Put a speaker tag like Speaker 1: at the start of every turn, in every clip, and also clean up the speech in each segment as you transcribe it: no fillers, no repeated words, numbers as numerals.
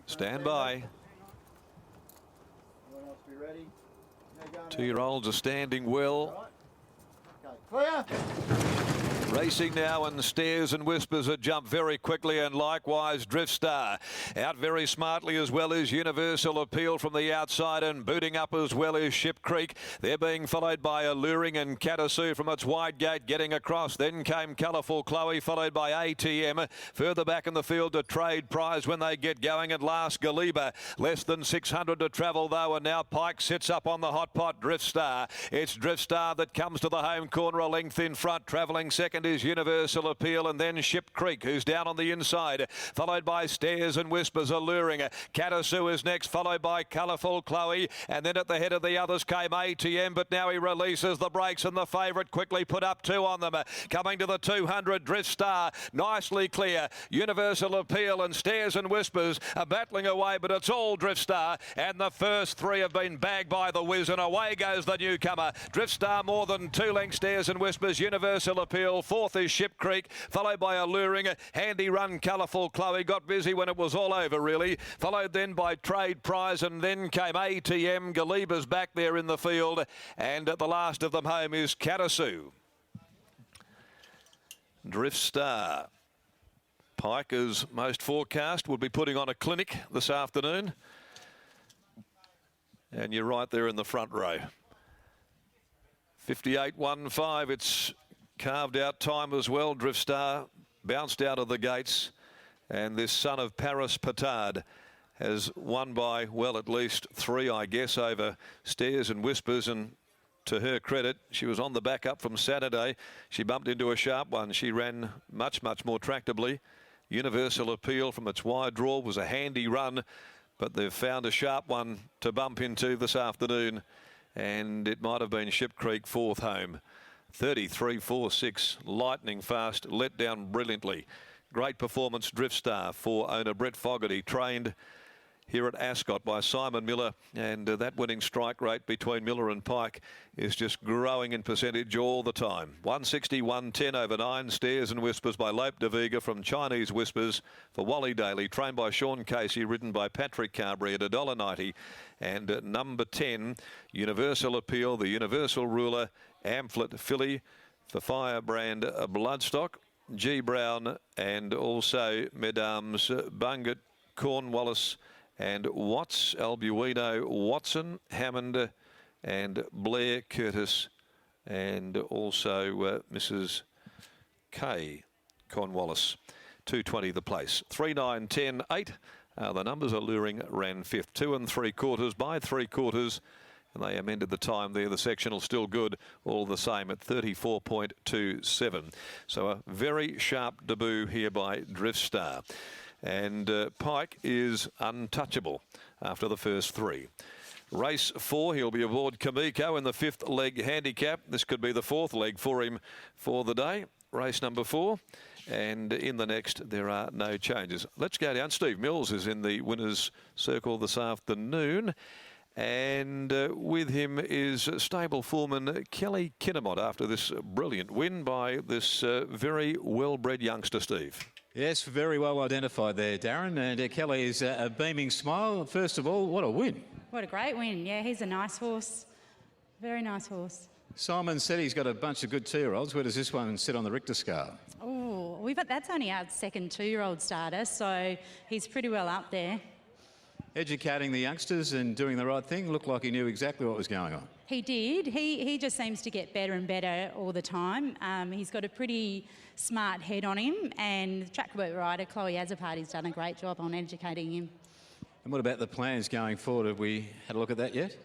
Speaker 1: Stand by. 2-year-olds are standing well.
Speaker 2: Clear.
Speaker 1: Racing now, and Stares and Whispers have jumped very quickly, and likewise Drift Star. Out very smartly as well as Universal Appeal from the outside, and booting up as well as Ship Creek. They're being followed by Alluring and Katasu from its wide gate getting across. Then came Colourful Chloe, followed by ATM. Further back in the field to Trade Prize when they get going, and last Galiba. Less than 600 to travel though, and now Pike sits up on the hot pot. Drift Star. It's Drift Star that comes to the home corner a length in front. Travelling second is Universal Appeal, and then Ship Creek, who's down on the inside, followed by Stares and Whispers. Alluring. Katasu is next, followed by Colourful Chloe, and then at the head of the others came ATM, but now he releases the brakes, and the favourite quickly put up 2 on them. Coming to the 200, Drift Star, nicely clear. Universal Appeal and Stares and Whispers are battling away, but it's all Drift Star, and the first 3 have been bagged by the Whiz, and away goes the newcomer. Drift Star more than 2 lengths. Stares and Whispers. Universal Appeal. 4th is Ship Creek, followed by Alluring. Handy run, Colourful Chloe. Got busy when it was all over, really. Followed then by Trade Prize, and then came ATM. Galiba's back there in the field, and the last of them home is Katasu. Drift Star. Pike, as most forecast, would be putting on a clinic this afternoon. And you're right there in the front row. 58.15, it's carved out time as well. Drift Star bounced out of the gates, and this son of Paris Petard has won by, well, at least 3, I guess, over Stares and Whispers. And to her credit, she was on the back up from Saturday. She bumped into a sharp one. She ran much more tractably. Universal Appeal from its wide draw was a handy run, but they've found a sharp one to bump into this afternoon, and it might have been Ship Creek 4th home. 33.46, lightning fast, let down brilliantly. Great performance, Drift Star, for owner Brett Fogarty, trained here at Ascot by Simon Miller, and that winning strike rate between Miller and Pike is just growing in percentage all the time. 160-110 over 9. Stares and Whispers by Lope de Vega from Chinese Whispers for Wally Daly, trained by Sean Casey, ridden by Patrick Carberry at $1.90. And number 10, Universal Appeal, the Universal Ruler, Amplet Filly for Firebrand Bloodstock, G Brown, and also Mesdames Bunget, Cornwallis, and Watts, Albuino, Watson, Hammond, and Blair Curtis, and also Mrs. K. Cornwallis. 220 the place. 3, 9, 10, 8. The numbers. Alluring ran 5th. 2 3/4 by 3/4. And they amended the time there. The sectional still good, all the same at 34.27. So a very sharp debut here by Drift Star. And Pike is untouchable after the first 3. Race 4, he'll be aboard Kamiko in the 5th leg handicap. This could be the 4th leg for him for the day. Race number 4. And in the next, there are no changes. Let's go down. Steve Mills is in the winner's circle this afternoon. And with him is stable foreman Kelly Kinnamont after this brilliant win by this very well-bred youngster, Steve.
Speaker 3: Yes, very well identified there, Darren. And Kelly's a beaming smile. First of all, what a win.
Speaker 4: What a great win. Yeah, he's a nice horse. Very nice horse.
Speaker 3: Simon said he's got a bunch of good 2-year-olds. Where does this one sit on the Richter scale?
Speaker 4: Oh, that's only our second 2-year-old starter, so he's pretty well up there.
Speaker 3: Educating the youngsters and doing the right thing. Looked like he knew exactly what was going on.
Speaker 4: He did. He just seems to get better and better all the time. He's got a pretty smart head on him, and the trackwork rider, Chloe Azapart, has done a great job on educating him.
Speaker 3: And what about the plans going forward? Have we had a look at that yet?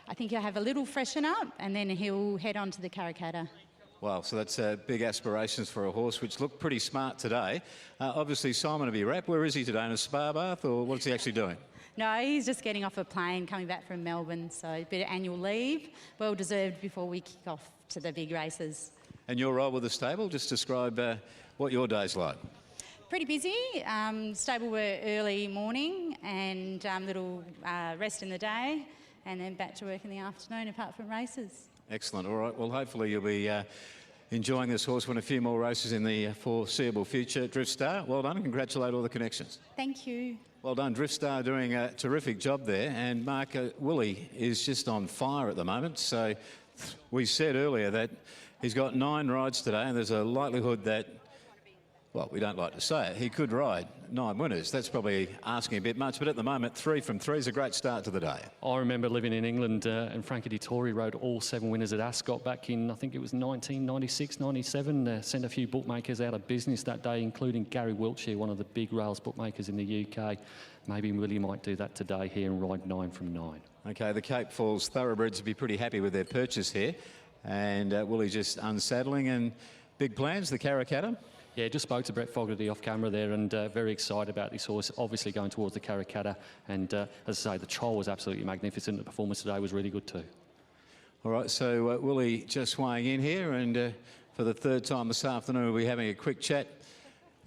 Speaker 4: I think he'll have a little freshen up, and then he'll head on to the Karrakatta.
Speaker 3: Wow, so that's big aspirations for a horse, which looked pretty smart today. Obviously, Simon will be wrapped. Where is he today? In a spa bath, or what's he actually doing?
Speaker 4: No, he's just getting off a plane, coming back from Melbourne, so a bit of annual leave, well deserved before we kick off to the big races.
Speaker 3: And your role with the stable, just describe what your day's like.
Speaker 4: Pretty busy. Stable work early morning and little rest in the day, and then back to work in the afternoon apart from races.
Speaker 3: Excellent. All right, well, hopefully you'll be enjoying this horse, win a few more races in the foreseeable future. Drift Star, well done and congratulate all the connections.
Speaker 4: Thank you.
Speaker 3: Well done, Drift Star doing a terrific job there. And Mark, Willie is just on fire at the moment. So we said earlier that he's got 9 rides today and there's a likelihood that, well, we don't like to say it, he could ride 9 winners. That's probably asking a bit much, but at the moment, 3 from 3 is a great start to the day.
Speaker 5: I remember living in England and Frankie Dettori rode all 7 winners at Ascot back in, I think it was 1996, 97. Sent a few bookmakers out of business that day, including Gary Wiltshire, one of the big rails bookmakers in the UK. Maybe Willie might do that today here and ride 9 from 9.
Speaker 3: OK, the Cape Falls thoroughbreds would be pretty happy with their purchase here. And Willie just unsaddling and big plans, the Karrakatta.
Speaker 5: Yeah, just spoke to Brett Fogarty off camera there and very excited about this horse, obviously going towards the Karrakatta. And as I say, the trial was absolutely magnificent. The performance today was really good too.
Speaker 3: All right, so Willie just weighing in here, and for the 3rd time this afternoon we'll be having a quick chat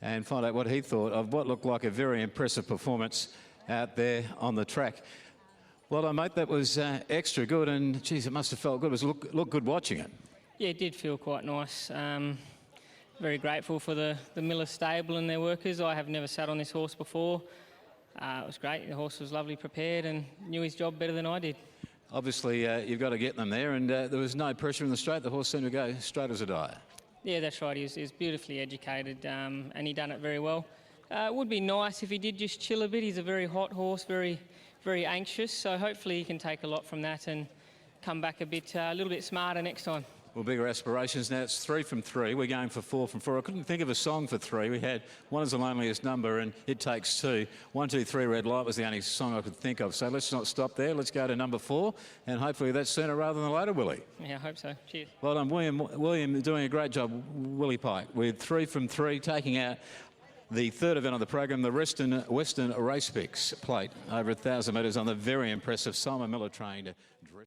Speaker 3: and find out what he thought of what looked like a very impressive performance out there on the track. Well done, mate, that was extra good, and geez, it must have felt good. It was look good watching it.
Speaker 6: Yeah, it did feel quite nice. Very grateful for the Miller stable and their workers. I have never sat on this horse before. It was great. The horse was lovely prepared and knew his job better than I did.
Speaker 3: Obviously, you've got to get them there, and there was no pressure in the straight. The horse seemed to go straight as a die.
Speaker 6: Yeah, that's right. He was beautifully educated and he done it very well. It would be nice if he did just chill a bit. He's a very hot horse, very anxious. So hopefully he can take a lot from that and come back a little bit smarter next time.
Speaker 3: Well, bigger aspirations now. It's 3 from 3. We're going for 4 from 4. I couldn't think of a song for 3. We had One Is the Loneliest Number and It Takes 2. 1, 2, 3 Red Light was the only song I could think of. So let's not stop there. Let's go to number 4, and hopefully that's sooner rather than later, Willie.
Speaker 6: Yeah, I hope so. Cheers.
Speaker 3: Well done, William. William doing a great job, Willie Pike, with 3 from 3, taking out the 3rd event of the program, the Western Race Picks plate over 1,000 metres on the very impressive Simon Miller trained